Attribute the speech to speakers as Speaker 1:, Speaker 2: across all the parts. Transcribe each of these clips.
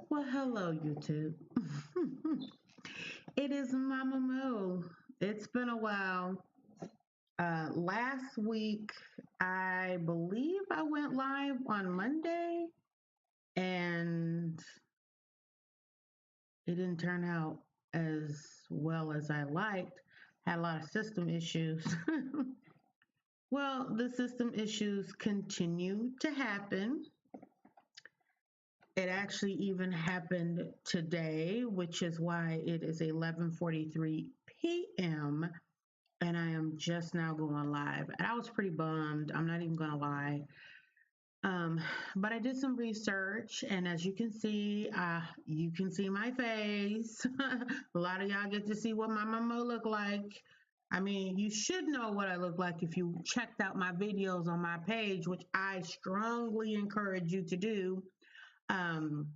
Speaker 1: Well, hello, YouTube. It is MamaMo. It's been a while. Last week, I believe I went live on Monday, and it didn't turn out as well as I liked. Had a lot of system issues. Well, the system issues continue to happen. It actually even happened today, which is why it is 11:43 p.m. and I am just now going live. And I was pretty bummed. I'm not even gonna lie. Um, but I did some research, and as you can see my face. A lot of y'all get to see what my mama look like. I mean, you should know what I look like if you checked out my videos on my page, which I strongly encourage you to do. Um,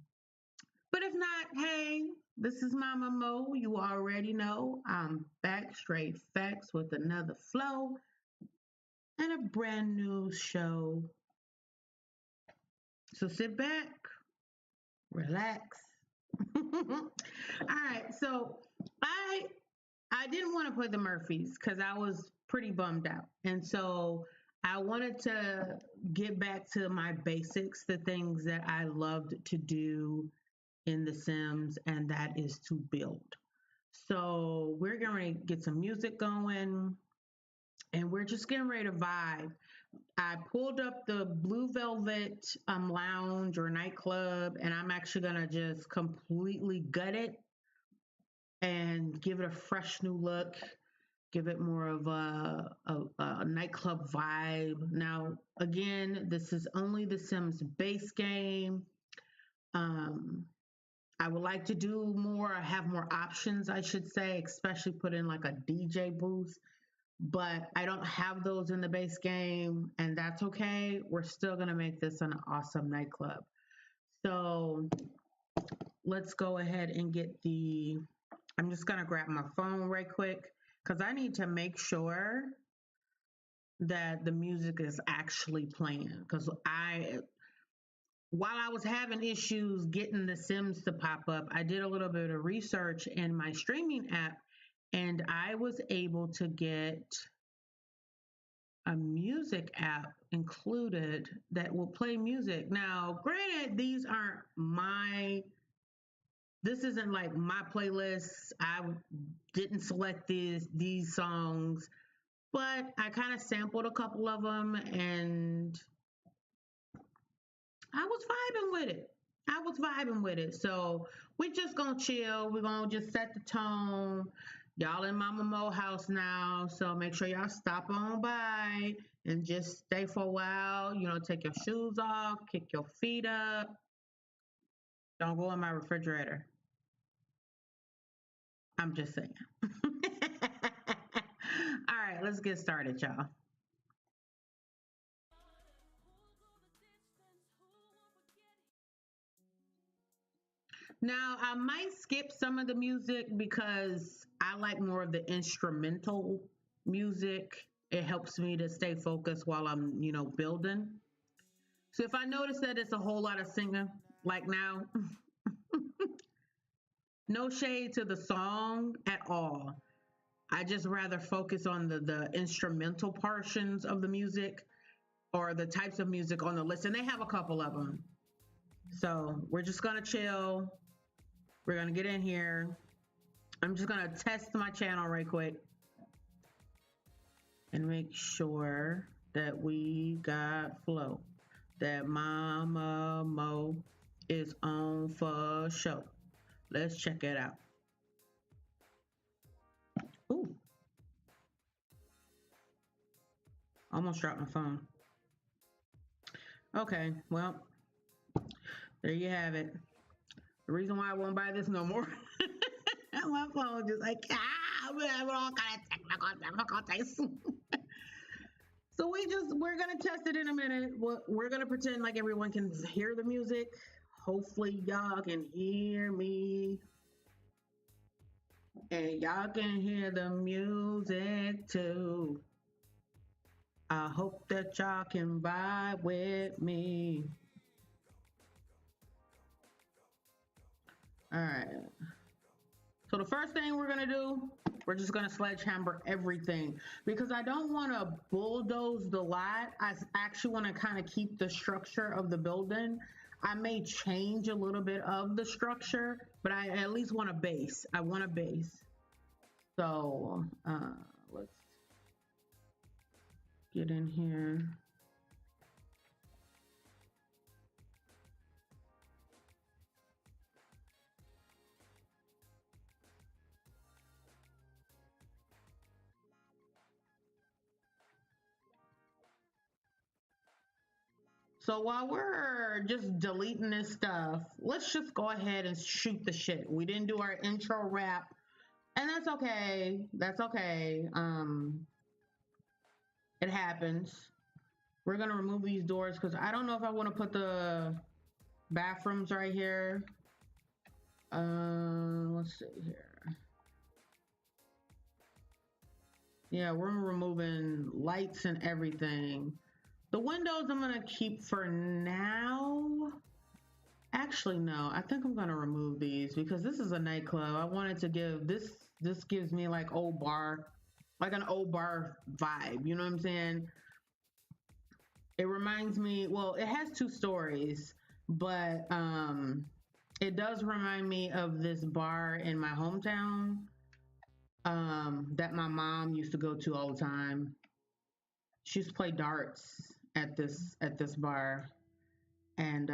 Speaker 1: but if not, hey, this is Mama Mo. You already know I'm back straight facts with another flow and a brand new show. So sit back, relax. All right, so I I didn't want to play the Murphys because I was pretty bummed out, and so I wanted to get back to my basics, the things that I loved to do in The Sims, and that is to build. So we're going to get some music going and we're just getting ready to vibe. I pulled up the Blue Velvet lounge or nightclub, and I'm actually going to just completely gut it and give it a fresh new look, give it more of a nightclub vibe. Now, again, this is only the Sims base game. Um, I would like to do more, have more options, I should say, especially put in like a DJ booth. But I don't have those in the base game, and that's okay. We're still gonna make this an awesome nightclub. So let's go ahead and get the. I'm just gonna grab my phone right quick because I need to make sure that the music is actually playing. Because while I was having issues getting the Sims to pop up, I did a little bit of research in my streaming app and I was able to get a music app included that will play music. Now, granted, this isn't like my playlist. I didn't select these songs, but I kind of sampled a couple of them and I was vibing with it. I was vibing with it. So we just gonna chill. We're gonna just set the tone. Y'all in Mama Mo house now. So make sure y'all stop on by and just stay for a while. You know, take your shoes off, kick your feet up. Don't go in my refrigerator. I'm just saying. All right, let's get started, y'all. Now, I might skip some of the music because I like more of the instrumental music. It helps me to stay focused while I'm, building. So if I notice that it's a whole lot of singing, like now, no shade to the song at all. I just rather focus on the instrumental portions of the music or the types of music on the list. And they have a couple of them. So we're just gonna chill. We're gonna get in here. I'm just gonna test my channel right quick and make sure that we got flow. That Mama Mo is on for show. Let's check it out. Ooh, almost dropped my phone. Okay, well, there you have it. The reason why I won't buy this no more. My phone just like I'm having all kind of technical things. So we're gonna test it in a minute. We're gonna pretend like everyone can hear the music. Hopefully y'all can hear me. And y'all can hear the music too. I hope that y'all can vibe with me. All right. So the first thing we're gonna do, we're just gonna sledgehammer everything because I don't want to bulldoze the lot. I actually want to kind of keep the structure of the building. I may change a little bit of the structure, but I at least want a base. I want a base. So let's get in here. So while we're just deleting this stuff, let's just go ahead and shoot the shit. We didn't do our intro wrap, and that's okay. That's okay. It happens. We're gonna remove these doors because I don't know if I want to put the bathrooms right here. Let's see here. Yeah, we're removing lights and everything. The windows I'm gonna keep for now. Actually, no, I think I'm gonna remove these because this is a nightclub. I wanted to give this. This gives me like old bar, like an old bar vibe. You know what I'm saying? It reminds me. Well, it has two stories, but it does remind me of this bar in my hometown that my mom used to go to all the time. She used to play darts at this bar, and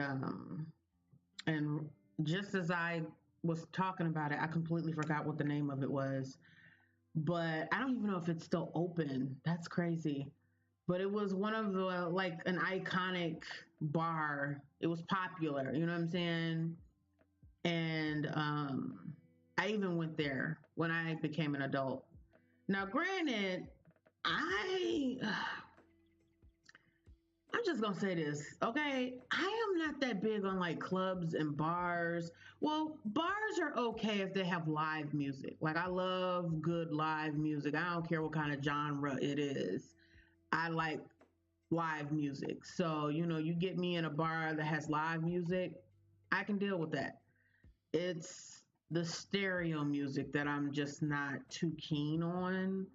Speaker 1: and just as I was talking about it, I completely forgot what the name of it was. But I don't even know if it's still open. That's crazy. But it was one of the like an iconic bar. It was popular, you know what I'm saying? And I even went there when I became an adult. Now, granted, I I'm just gonna say this, okay? I am not that big on like clubs and bars. Well, bars are okay if they have live music. Like I love good live music. I don't care what kind of genre it is. I like live music. So, you know, you get me in a bar that has live music, I can deal with that. It's the stereo music that I'm just not too keen on.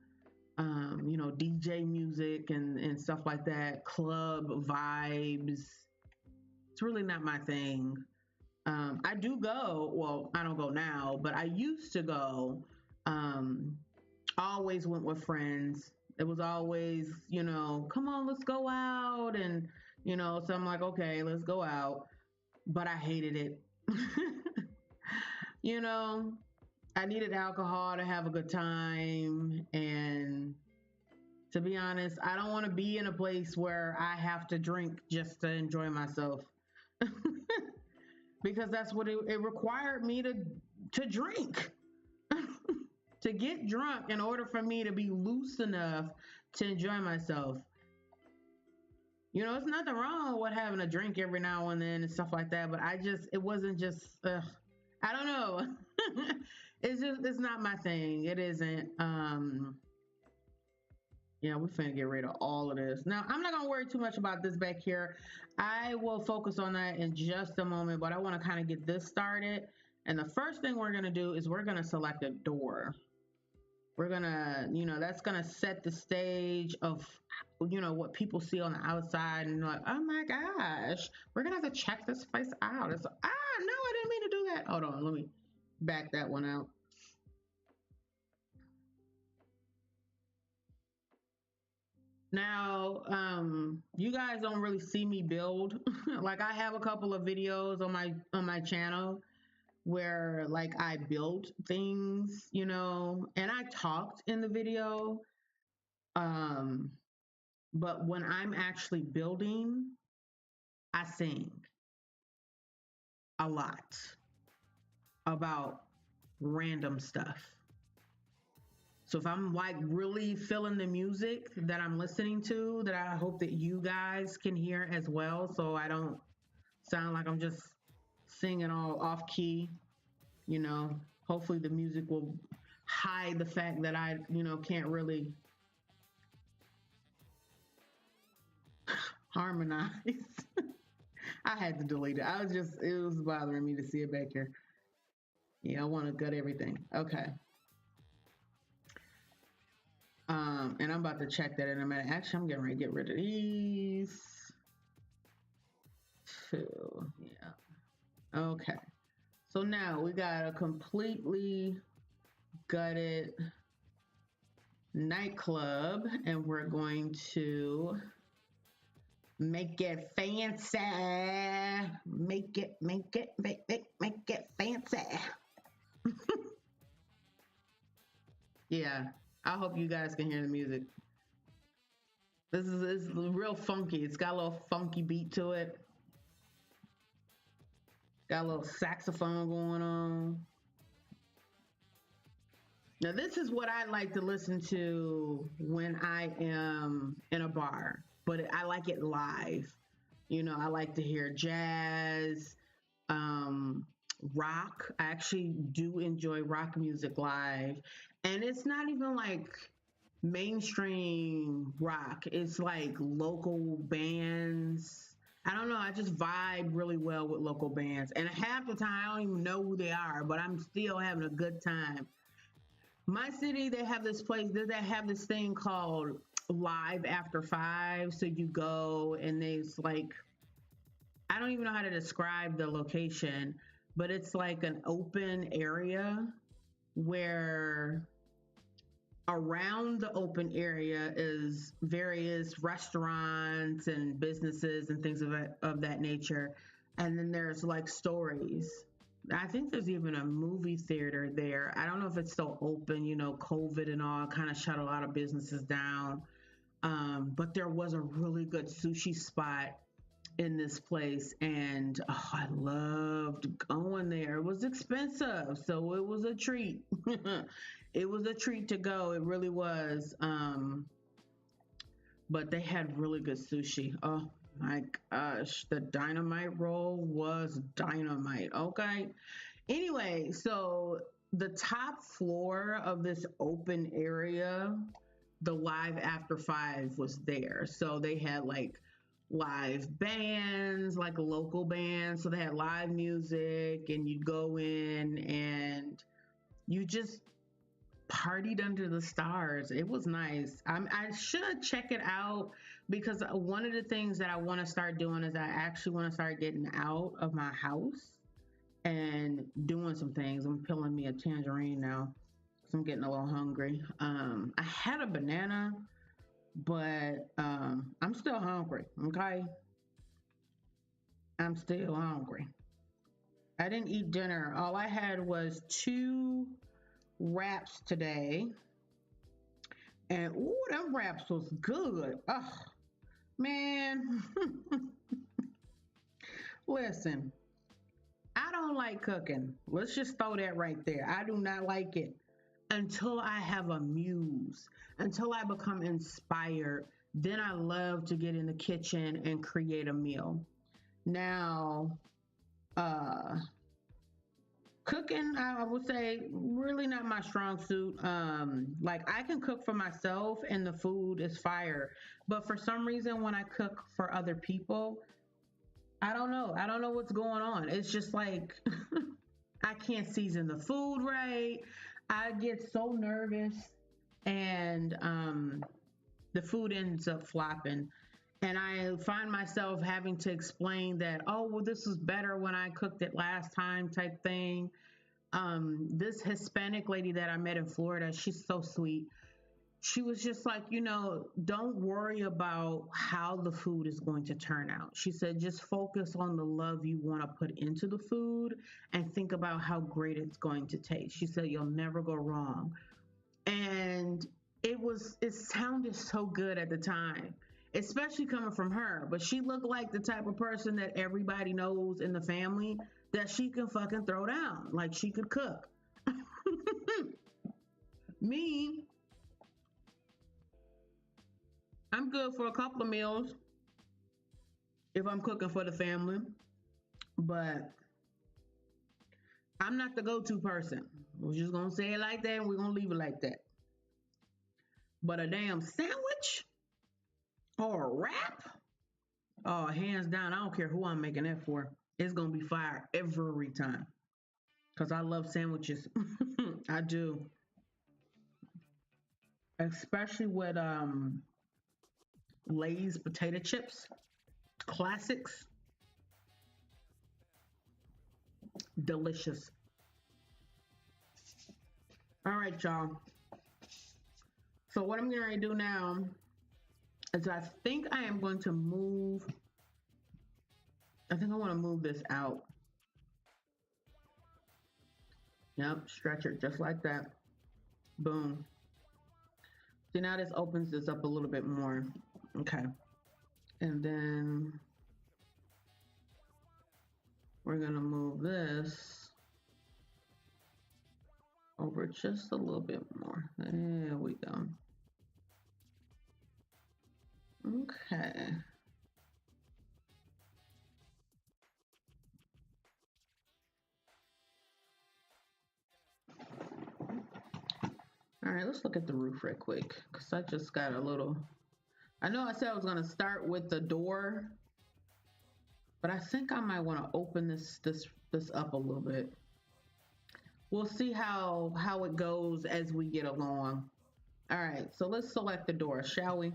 Speaker 1: You know, DJ music and stuff like that, club vibes. It's really not my thing. I do go, well, I don't go now, but I used to go. Um, always went with friends. It was always, you know, come on, let's go out. And, you know, so I'm like, okay, let's go out. But I hated it. You know, I needed alcohol to have a good time. And to be honest, I don't want to be in a place where I have to drink just to enjoy myself because that's what it required me to drink, to get drunk in order for me to be loose enough to enjoy myself. You know, it's nothing wrong with having a drink every now and then and stuff like that, but it wasn't just, I don't know. It's not my thing. It isn't. Yeah, we're finna get rid of all of this. Now, I'm not gonna worry too much about this back here. I will focus on that in just a moment, but I wanna kind of get this started. And the first thing we're gonna do is we're gonna select a door. We're gonna, you know, that's gonna set the stage of, you know, what people see on the outside and like, oh my gosh, we're gonna have to check this place out. It's, no, I didn't mean to do that. Hold on, let me back that one out. Now, you guys don't really see me build. Like I have a couple of videos on my channel where like I built things, you know, and I talked in the video. Um, but when I'm actually building, I sing a lot about random stuff. So if I'm like really feeling the music that I'm listening to, that I hope that you guys can hear as well, so I don't sound like I'm just singing all off key, you know. Hopefully the music will hide the fact that I, you know, can't really harmonize. I had to delete it. It was bothering me to see it back here. Yeah, I want to gut everything. Okay. And I'm about to check that in a minute. Actually, I'm getting ready to get rid of these two. Yeah. Okay. So now we got a completely gutted nightclub, and we're going to make it fancy. Make it fancy. Yeah. I hope you guys can hear the music. This is real funky. It's got a little funky beat to it. Got a little saxophone going on. Now, this is what I like to listen to when I am in a bar, but I like it live. I like to hear jazz, um, rock. I actually do enjoy rock music live. And it's not even like mainstream rock, it's like local bands. I don't know. I just vibe really well with local bands. And half the time, I don't even know who they are, but I'm still having a good time. My city, they have this place, they have this thing called Live After Five. So you go and there's like, I don't even know how to describe the location, but it's like an open area where around the open area is various restaurants and businesses and things of that nature. And then there's like stories. I think there's even a movie theater there. I don't know if it's still open, COVID and all kind of shut a lot of businesses down. But there was a really good sushi spot in this place, and I loved going there. It was expensive, so it was a treat. It was a treat to go. It really was. But they had really good sushi. Oh my gosh, the dynamite roll was dynamite. Okay. Anyway, so the top floor of this open area, the Live After Five was there. So they had like live bands, like local bands. So they had live music, and you'd go in and you just partied under the stars. It was nice. I should check it out because one of the things that I want to start doing is I actually want to start getting out of my house and doing some things. I'm peeling me a tangerine now because I'm getting a little hungry. I had a banana, but I'm still hungry. Okay, I'm still hungry. I didn't eat dinner. All I had was two wraps today, and ooh, them wraps was good. Oh man, listen, I don't like cooking. Let's just throw that right there. I do not like it until I have a muse, until I become inspired. Then I love to get in the kitchen and create a meal. Now, uh, cooking, I would say, really not my strong suit. Like I can cook for myself and the food is fire, but for some reason, when I cook for other people, I don't know. I don't know what's going on. It's just like I can't season the food right. I get so nervous, and the food ends up flopping. And I find myself having to explain that, oh, well, this was better when I cooked it last time, type thing. This Hispanic lady that I met in Florida, she's so sweet. She was just like, don't worry about how the food is going to turn out. She said, just focus on the love you want to put into the food and think about how great it's going to taste. She said, you'll never go wrong. And it sounded so good at the time, especially coming from her. But she looked like the type of person that everybody knows in the family that she can fucking throw down. Like she could cook. Me, I'm good for a couple of meals if I'm cooking for the family, but I'm not the go-to person. We're just gonna say it like that and we're gonna leave it like that. But a damn sandwich or a wrap? Oh, hands down, I don't care who I'm making that for. It's gonna be fire every time. because I love sandwiches. I do, especially with Lay's potato chips, classics, delicious. All right, y'all. So what I'm going to do now is I think I am going to move. I think I want to move this out. Yep, stretch it just like that. Boom. See, now this opens this up a little bit more. Okay. And then we're going to move this over just a little bit more. There we go. Okay. All right, let's look at the roof right quick because I just got a little. I know I said I was going to start with the door, but I think I might want to open this up a little bit. We'll see how it goes as we get along. All right, so let's select the door, shall we?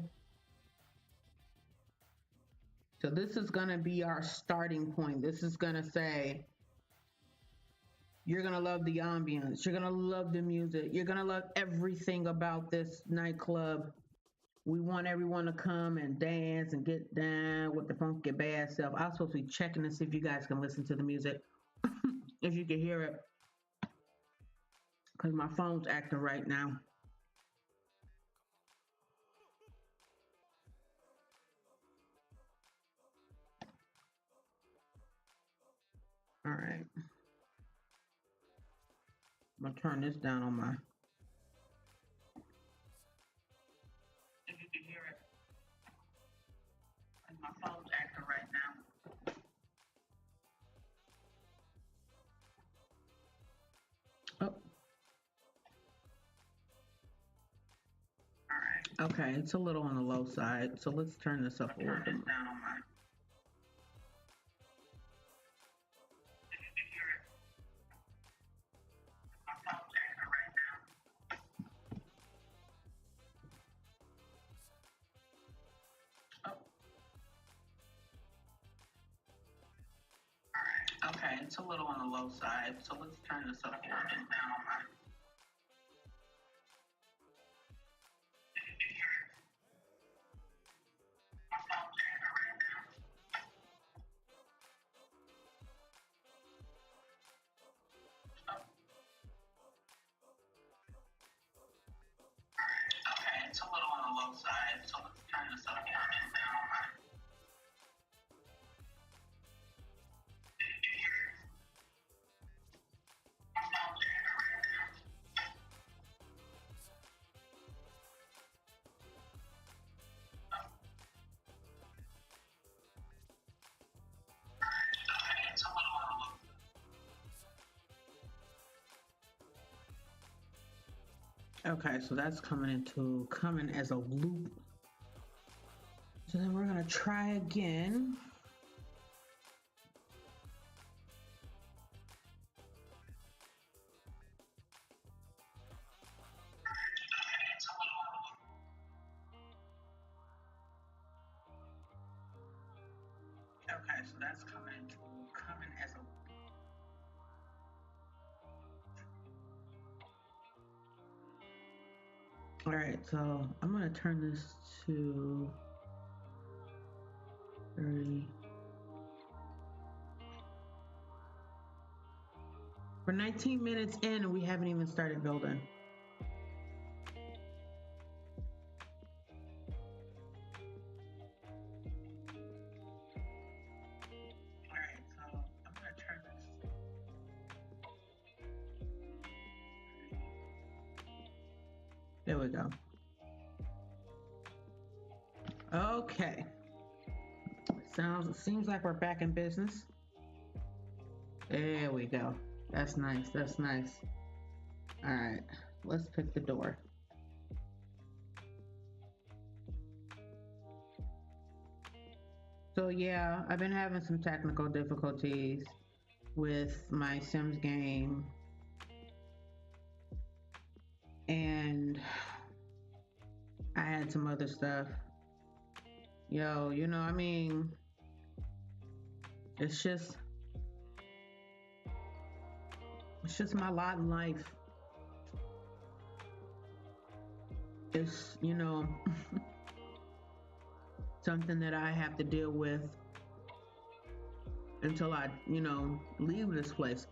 Speaker 1: So this is going to be our starting point. This is going to say, you're going to love the ambience. You're going to love the music. You're going to love everything about this nightclub. We want everyone to come and dance and get down with the funky bad self. I was supposed to be checking to see if you guys can listen to the music, if you can hear it, because my phone's acting right now. All right. I'm going to turn this down on my. If you can hear it, because my phone's acting right now. Oh. All right. Okay, it's a little on the low side, so let's turn this up a little bit. Down on my. Okay, it's a little on the low side, so let's turn this up a little bit down on my. Okay, it's a little on the low side, so let's turn this up a little bit down on my. Okay, so that's coming as a loop. So then we're gonna try again. Okay, so that's coming as a. All right, so I'm gonna turn this to 30. We're 19 minutes in and we haven't even started building. All right, so I'm gonna turn this. There we go. Okay. Seems like we're back in business. There we go. That's nice. That's nice. All right, let's pick the door. So yeah, I've been having some technical difficulties with my Sims game. And I had some other stuff. Yo, I mean, it's just it's just my lot in life. It's, something that I have to deal with until I, leave this place.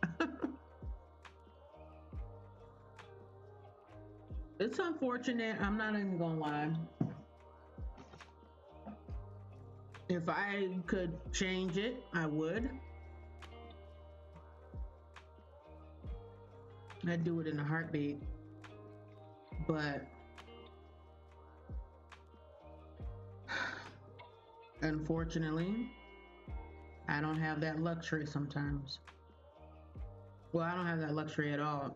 Speaker 1: It's unfortunate. I'm not even gonna lie. If I could change it, I would. I'd do it in a heartbeat. But unfortunately, I don't have that luxury sometimes. Well, I don't have that luxury at all.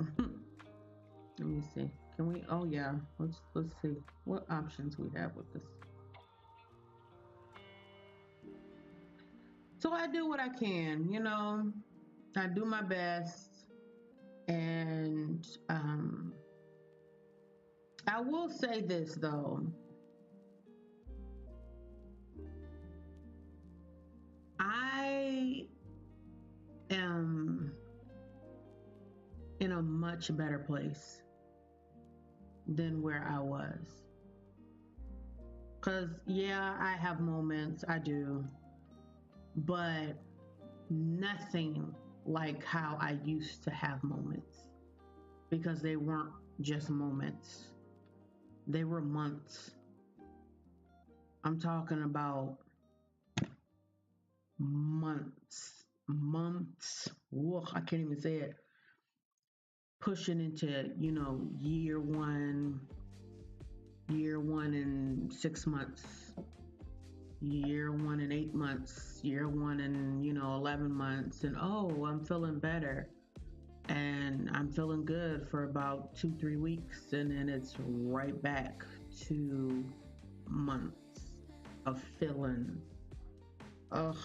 Speaker 1: Let me see. Can we? Oh yeah. Let's see what options we have with this. So I do what I can. I do my best, and I will say this though. I am in a much better place than where I was. Because, yeah, I have moments, I do, but nothing like how I used to have moments because they weren't just moments, they were months. I'm talking about months, months. Whoa, I can't even say it. Pushing into, year one and 6 months, year one and 8 months, year one and 11 months, and oh, I'm feeling better, and I'm feeling good for about 2 3 weeks, and then it's right back to months of feeling. Ugh.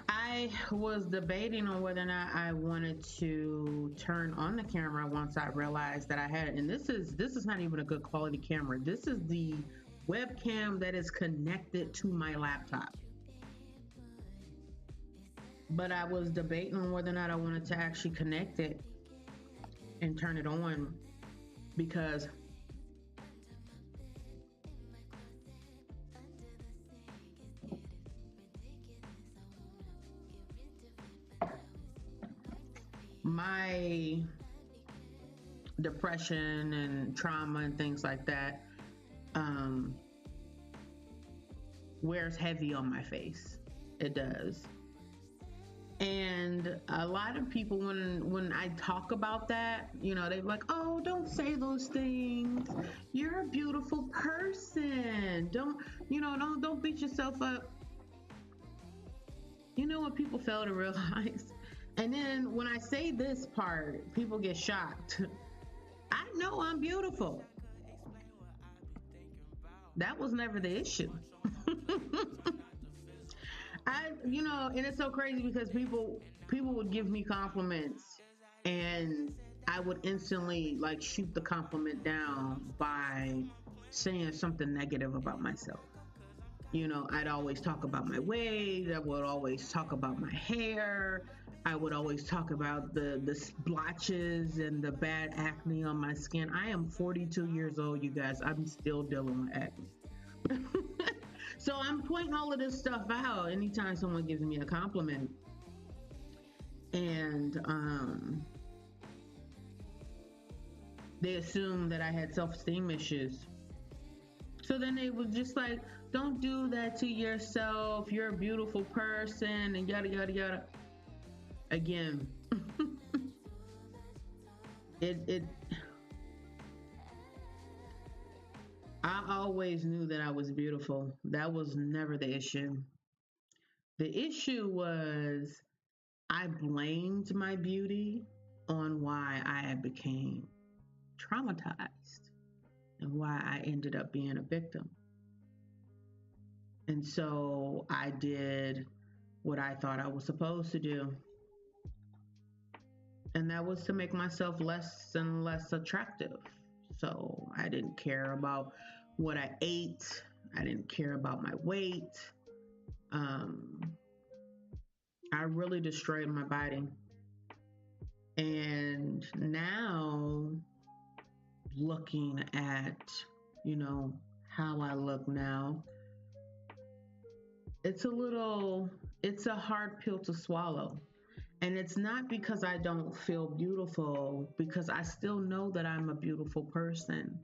Speaker 1: I was debating on whether or not I wanted to turn on the camera once I realized that I had it. And this is not even a good quality camera. This is the webcam that is connected to my laptop. But I was debating on whether or not I wanted to actually connect it and turn it on because my depression and trauma and things like that um, wears heavy on my face. It does. And a lot of people, when I talk about that, they're like, "Oh, don't say those things. You're a beautiful person. Don't beat yourself up." You know what people fail to realize? And then when I say this part, people get shocked. I know I'm beautiful. That was never the issue. And it's so crazy because people would give me compliments, and I would instantly like shoot the compliment down by saying something negative about myself. I'd always talk about my weight. I would always talk about my hair. I would always talk about the splotches and the bad acne on my skin. I am 42 years old, you guys. I'm still dealing with acne. So I'm pointing all of this stuff out anytime someone gives me a compliment. And they assume that I had self-esteem issues. So then they was just like, "Don't do that to yourself. You're a beautiful person," and yada yada yada. Again, it. I always knew that I was beautiful. That was never the issue. The issue was I blamed my beauty on why I became traumatized and why I ended up being a victim. And so I did what I thought I was supposed to do. And that was to make myself less and less attractive. So I didn't care about what I ate, I didn't care about my weight. Um, I really destroyed my body. And now, looking at, you know, how I look now, it's a little, it's a hard pill to swallow. And it's not because I don't feel beautiful, because I still know that I'm a beautiful person.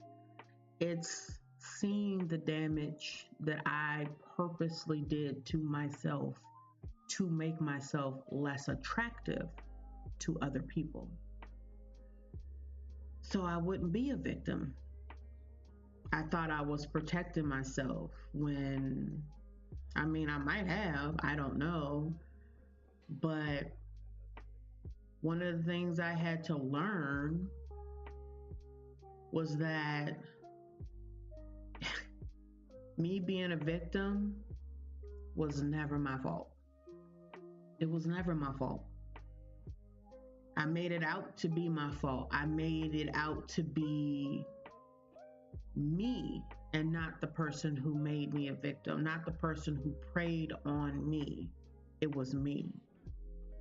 Speaker 1: It's seeing the damage that I purposely did to myself to make myself less attractive to other people. So I wouldn't be a victim. I thought I was protecting myself when, I mean, I might have, I don't know. But one of the things I had to learn was that me being a victim was never my fault. It was never my fault. I made it out to be my fault. I made it out to be me and not the person who made me a victim, not the person who preyed on me. It was me.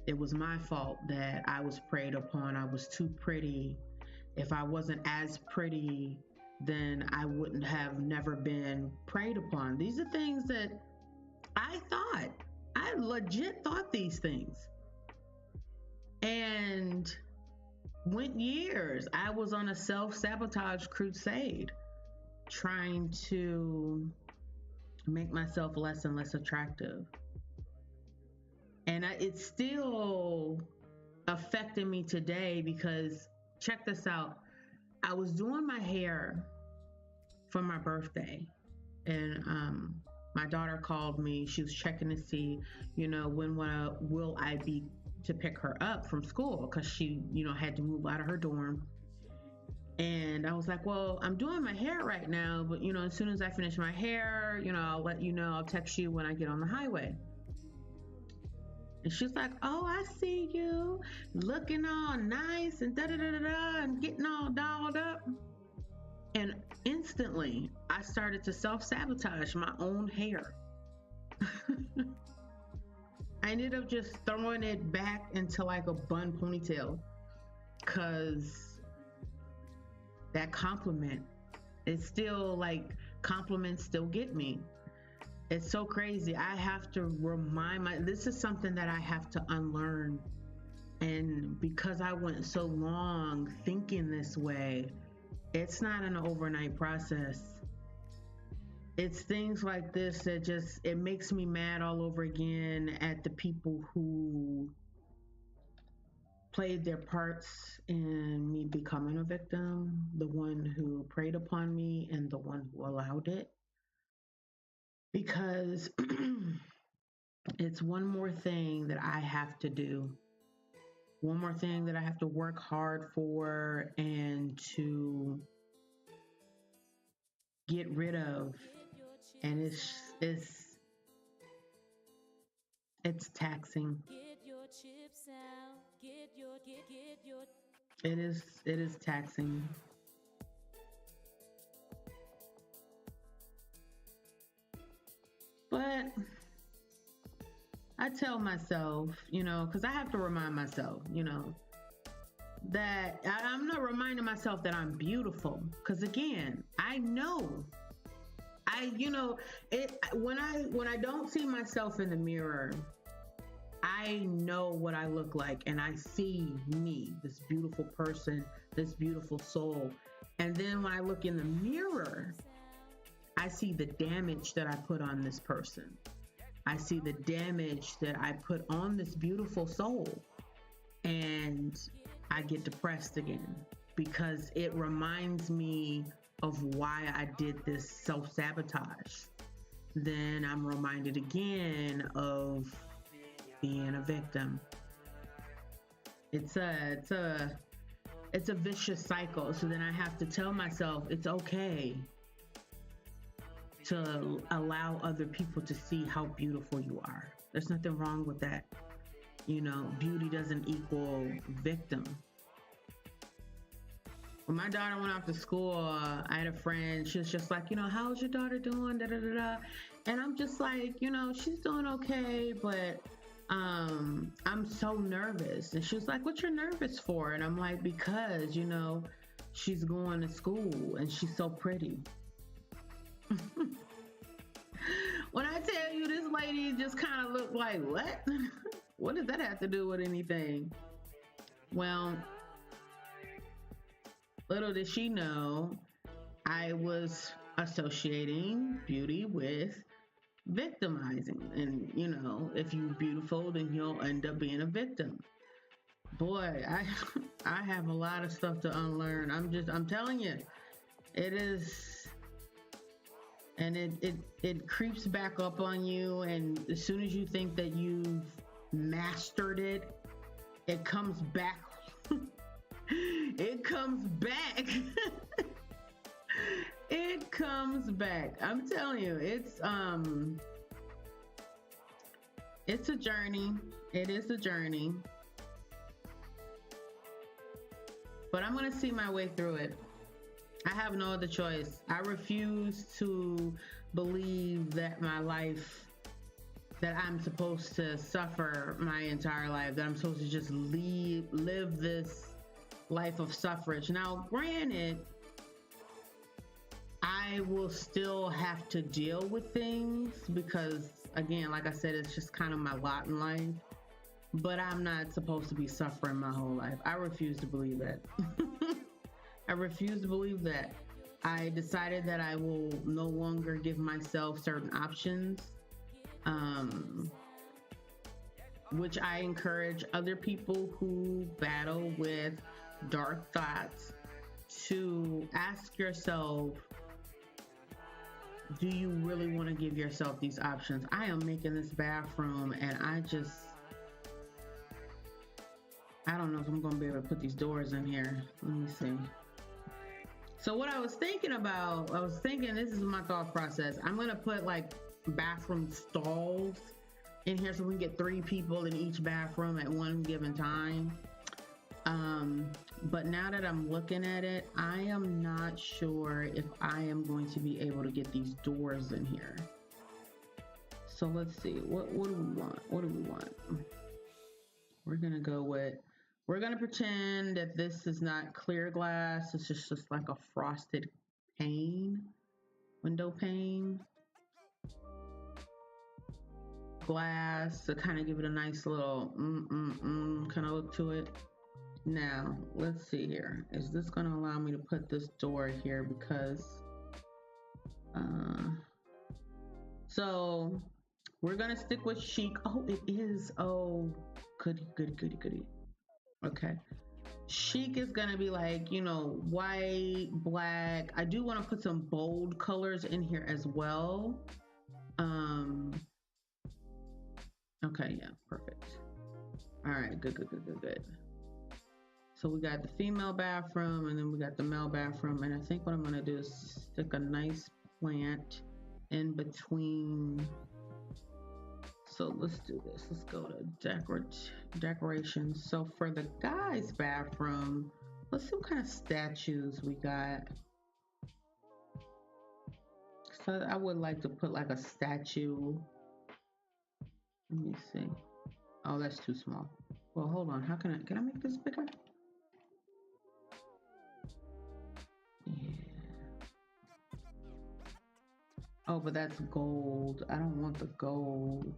Speaker 1: It was my fault that I was preyed upon. I was too pretty. If I wasn't as pretty, then I wouldn't have never been preyed upon. These are things that I thought. I legit thought these things. And went years. I was on a self-sabotage crusade trying to make myself less and less attractive. And it's still affecting me today because check this out. I was doing my hair for my birthday, and my daughter called me. She was checking to see, when will I be to pick her up from school, because she, had to move out of her dorm. And I was like, well, I'm doing my hair right now, but as soon as I finish my hair, I'll let you know. I'll text you when I get on the highway. And she's like, oh, I see you looking all nice and da-da-da-da-da and getting all dolled up. And instantly, I started to self-sabotage my own hair. I ended up just throwing it back into like a bun ponytail because that compliment, it's still like compliments still get me. It's so crazy. I have to this is something that I have to unlearn. And because I went so long thinking this way, it's not an overnight process. It's things like this that it makes me mad all over again at the people who played their parts in me becoming a victim, the one who preyed upon me and the one who allowed it. Because it's one more thing that I have to do. One more thing that I have to work hard for and to get rid of. And it's taxing. It is taxing. But I tell myself, because I have to remind myself, that I'm not reminding myself that I'm beautiful. Because again, I know, when I don't see myself in the mirror, I know what I look like, and I see me, this beautiful person, this beautiful soul. And then when I look in the mirror, I see the damage that I put on this person. I see the damage that I put on this beautiful soul. And I get depressed again because it reminds me of why I did this self-sabotage. Then I'm reminded again of being a victim. It's a vicious cycle. So then I have to tell myself it's okay to allow other people to see how beautiful you are. There's nothing wrong with that. beauty doesn't equal victim. When my daughter went off to school, I had a friend. She was just like, how's your daughter doing? Da da da da. And I'm just like, she's doing okay, but I'm so nervous. And she was like, what you're nervous for? And I'm like, because she's going to school and she's so pretty. When I tell you, this lady just kind of looked like, what? What does that have to do with anything? Well, little did she know, I was associating beauty with victimizing. And, if you're beautiful, then you'll end up being a victim. Boy, I have a lot of stuff to unlearn. I'm telling you, it is, and it creeps back up on you. And as soon as you think that you've mastered it, it comes back. It comes back. It comes back. I'm telling you, it's a journey. It is a journey. But I'm going to see my way through it. I have no other choice. I refuse to believe that that I'm supposed to suffer my entire life, that I'm supposed to just live this life of suffrage. Now, granted, I will still have to deal with things because, again, like I said, it's just kind of my lot in life. But I'm not supposed to be suffering my whole life. I refuse to believe that. I refuse to believe that. I decided that I will no longer give myself certain options, which I encourage other people who battle with dark thoughts to ask yourself, do you really want to give yourself these options? I am making this bathroom and I don't know if I'm going to be able to put these doors in here. Let me see. So what I was thinking this is my thought process. I'm going to put like bathroom stalls in here so we can get 3 people in each bathroom at one given time. But now that I'm looking at it, I am not sure if I am going to be able to get these doors in here. So let's see. What do we want? What do we want? We're going to pretend that this is not clear glass. It's just like a frosted window pane. Glass to kind of give it a nice little kind of look to it. Now, let's see here. Is this going to allow me to put this door here? Because, so we're going to stick with chic. Oh, it is. Oh, goody. Okay. Chic is going to be like, white, black. I do want to put some bold colors in here as well. Okay, yeah, perfect. All right, good. So we got the female bathroom and then we got the male bathroom. And I think what I'm going to do is stick a nice plant in between. So let's do this. Let's go to decorations. So for the guys' bathroom, let's see what kind of statues we got. So I would like to put like a statue. Let me see. Oh, that's too small. Well, hold on. Can I make this bigger? Yeah. Oh, but that's gold. I don't want the gold.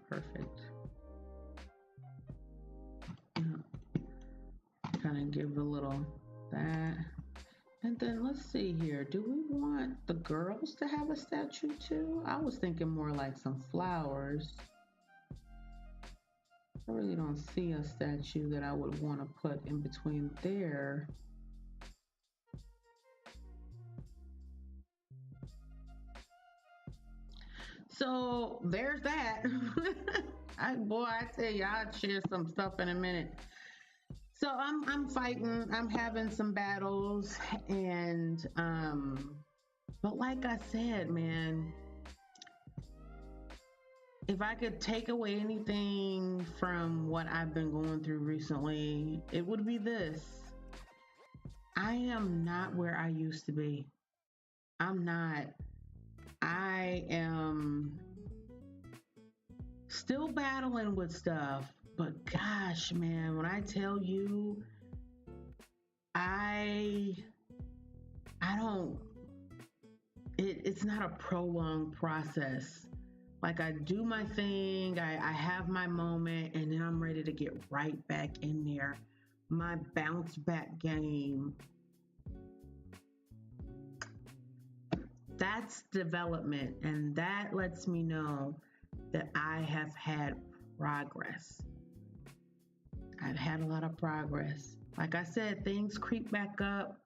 Speaker 1: Perfect. Kind of give a little that. And then let's see here. Do we want the girls to have a statue too? I was thinking more like some flowers. I really don't see a statue that I would want to put in between there. So there's that. I tell you, I'll share some stuff in a minute. So I'm fighting. I'm having some battles, and but like I said, man, if I could take away anything from what I've been going through recently, it would be this. I am not where I used to be. I'm not. I am still battling with stuff, but gosh, man, when I tell you, I I don't it's not a prolonged process. Like I do my thing, I have my moment, and then I'm ready to get right back in there. My bounce back game, that's development, and that lets me know that I have had progress. I've had a lot of progress. Like I said, things creep back up.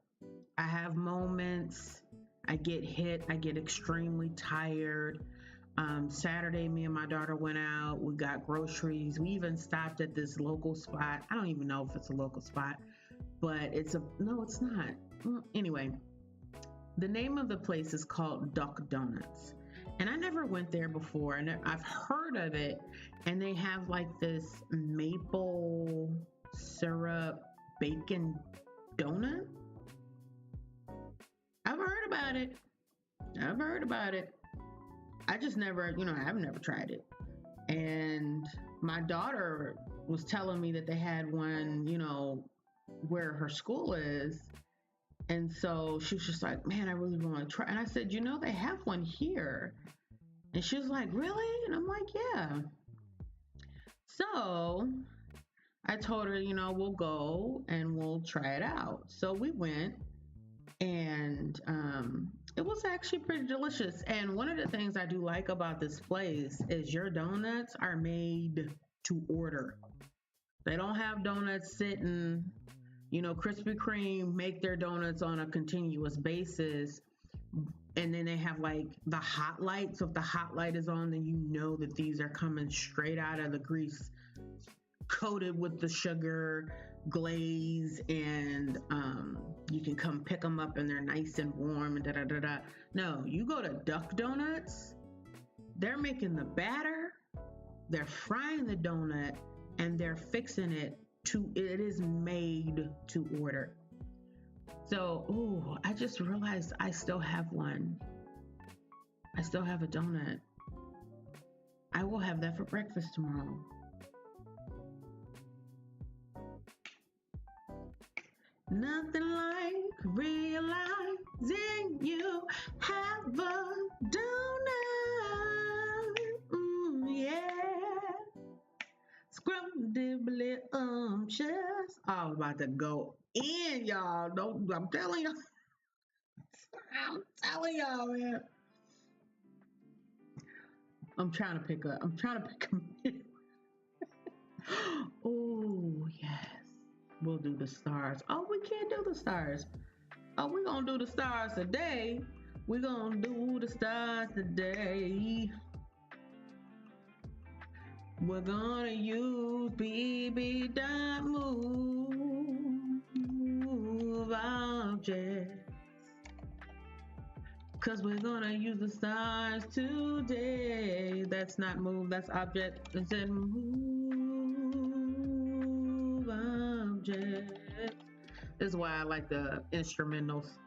Speaker 1: I have moments. I get hit. I get extremely tired. Saturday, me and my daughter went out. We got groceries. We even stopped at this local spot. I don't even know if it's a local spot, but no, it's not. Anyway, the name of the place is called Duck Donuts. And I never went there before, and I've heard of it. And they have like this maple syrup bacon donut. I've heard about it. I've heard about it. I just never, I've never tried it. And my daughter was telling me that they had one, where her school is. And so she was just like, man, I really want to try. And I said, they have one here. And she was like, really? And I'm like, yeah. So I told her, we'll go and we'll try it out. So we went, and it was actually pretty delicious. And one of the things I do like about this place is your donuts are made to order. They don't have donuts sitting, Krispy Kreme make their donuts on a continuous basis. And then they have like the hot light. So if the hot light is on, then you know that these are coming straight out of the grease, coated with the sugar glaze, and you can come pick them up and they're nice and warm and da da da da. No, you go to Duck Donuts, they're making the batter, they're frying the donut, and they're fixing it it is made to order. So, I just realized I still have one. I still have a donut. I will have that for breakfast tomorrow. Nothing like realizing you have a donut. Yeah. Scrumdiddly umptious. I was about to go in, y'all. Don't, I'm telling y'all. I'm telling y'all, man. I'm trying to pick up. Oh, yes. We'll do the stars. Oh, we can't do the stars. Oh, we're going to do the stars today. We're going to do the stars today. We're going to use BB dot move objects. Because we're going to use the stars today. That's not move, that's object. It said move object. This is why I like the instrumentals.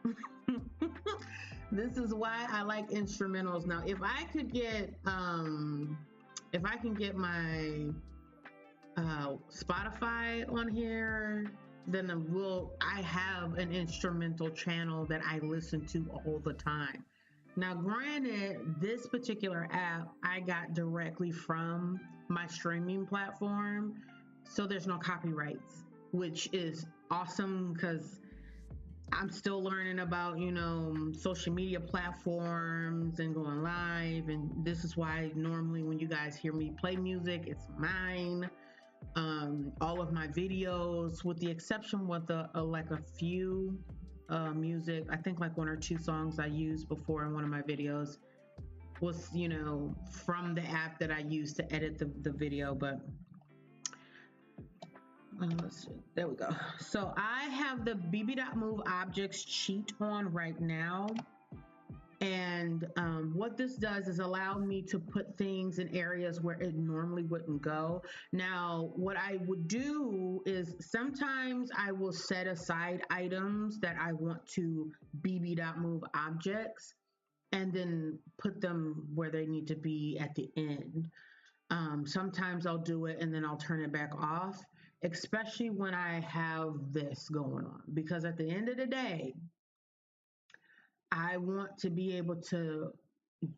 Speaker 1: This is why I like instrumentals. Now, if I can get my Spotify on here, then I have an instrumental channel that I listen to all the time. Now, granted, this particular app I got directly from my streaming platform, so there's no copyrights, which is awesome because I'm still learning about, social media platforms and going live. And this is why normally when you guys hear me play music, it's mine. All of my videos, with the exception with like a few music, I think like one or two songs I used before in one of my videos was, from the app that I used to edit the video. But Let's see. There we go. So I have the bb.move objects cheat on right now. And what this does is allow me to put things in areas where it normally wouldn't go. Now, what I would do is sometimes I will set aside items that I want to bb.move objects and then put them where they need to be at the end. Sometimes I'll do it and then I'll turn it back off, especially when I have this going on. Because at the end of the day, I want to be able to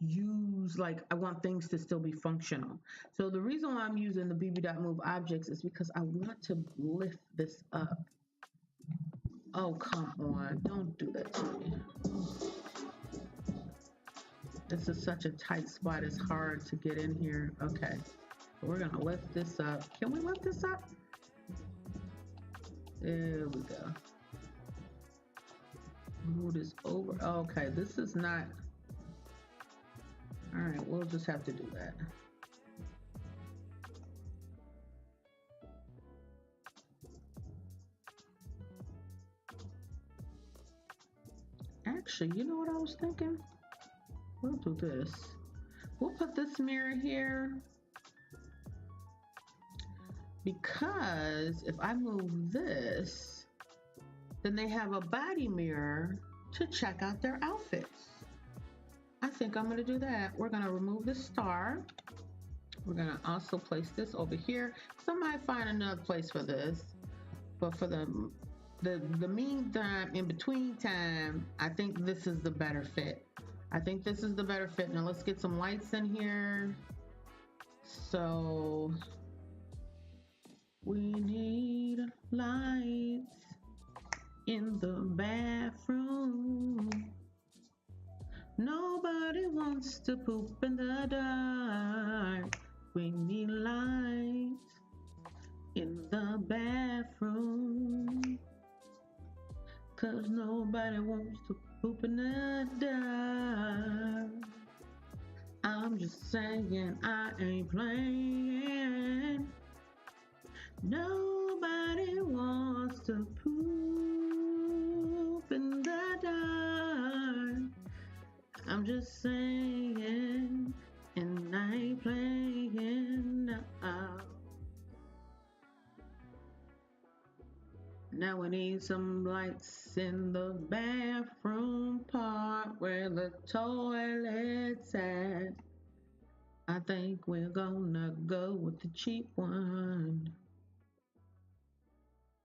Speaker 1: use, like, I want things to still be functional. So the reason why I'm using the bb.move objects is because I want to lift this up. Oh, come on. Don't do that to me. This is such a tight spot. It's hard to get in here. Okay. We're going to lift this up. Can we lift this up? There we go. Move this over. Okay, this is not. All right, we'll just have to do that. Actually, you know what I was thinking? We'll do this. We'll put this mirror here because if I move this, then they have a body mirror to check out their outfits. I think I'm gonna do that. We're gonna remove the star. We're gonna also place this over here. So I might find another place for this, but for the meantime, in between time, I think this is the better fit. I think this is the better fit. Now let's get some lights in here. So we need lights in the bathroom. Nobody wants to poop in the dark. We need lights in the bathroom. 'Cause nobody wants to poop in the dark. I'm just saying, I ain't playing. Nobody wants to poop in the dark. I'm just saying, and I ain't playing now. Now we need some lights in the bathroom part where the toilet's at. I think we're gonna go with the cheap one.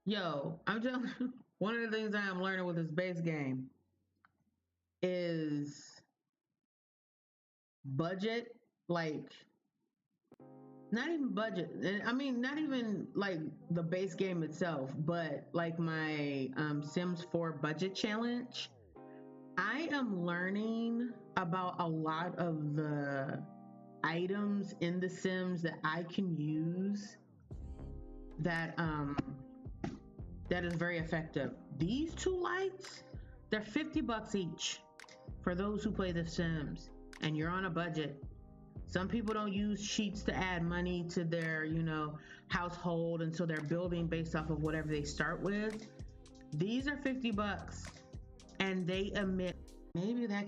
Speaker 1: Yo, I'm telling you, one of the things that I'm learning with this base game is budget, like, not even budget. I mean, not even like the base game itself, but like my Sims 4 budget challenge. I am learning about a lot of the items in The Sims that I can use that that is very effective. These two lights, they're $50 each for those who play The Sims and you're on a budget. Some people don't use sheets to add money to their, household, and so they're building based off of whatever they start with. These are $50 and they emit, maybe that can